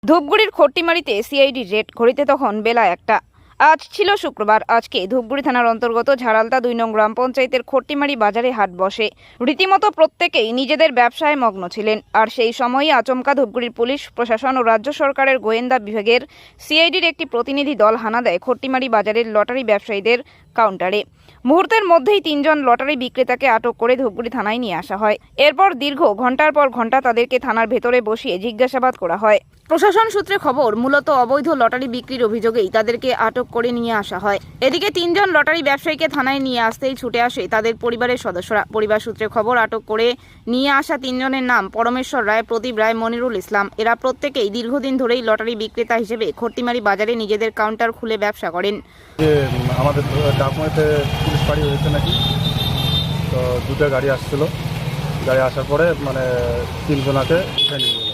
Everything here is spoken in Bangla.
ধূপগুড়ির খট্টিমারিতে সিআইডি রেড, ঘড়িতে তখন বেলা 1টা। আজ ছিল শুক্রবার। আজকে ধূপগুড়ি থানার অন্তর্গত ঝাড়ালতা 2 নং গ্রাম পঞ্চায়েতের খট্টিমারি বাজারে হাট বসে। রীতিমতো প্রত্যেকেই নিজেদের ব্যবসায় মগ্ন ছিলেন। আর সেই সময়ই আচমকা ধূপগুড়ির পুলিশ প্রশাসন ও রাজ্য সরকারের গোয়েন্দা বিভাগের সিআইডির একটি প্রতিনিধি দল হানা দেয় খট্টিমারি বাজারের লটারি ব্যবসায়ীদের কাউন্টারে। মুহূর্তের মধ্যেই 3 জন লটারি বিক্রেতাকে আটক করে ধূপগুড়ি থানায় নিয়ে আসা হয়। এরপর দীর্ঘ ঘন্টার পর ঘন্টা তাদেরকে থানার ভেতরে বসিয়ে জিজ্ঞাসাবাদ করা হয়। প্রশাসন সূত্রে খবর, মূলত অবৈধ লটারি বিক্রির অভিযোগেই তাদেরকে আটক করে নিয়ে আসা হয়। এদিকে 3 জন লটারি ব্যবসায়ীকে থানায় নিয়ে আসতেই ছুটে আসে তাদের পরিবারের সদস্যরা। পরিবার সূত্রে খবর, আটক করে নিয়ে আসা 3 জনের নাম পরমেশ্বর রায়, প্রদীপ রায়, মনিরুল ইসলাম। এরা প্রত্যেকেই দীর্ঘদিন ধরেই লটারি বিক্রেতা হিসেবে খট্টিমারি বাজারে নিজেদের কাউন্টার খুলে ব্যবসা করেন। আমাদের ডাকুমেন্টে পুলিশ পাড়ি হয়েছে নাকি, তো দুটো গাড়ি আসছিল। গাড়ি আসার পরে 3 জনাকে উঠে নিয়ে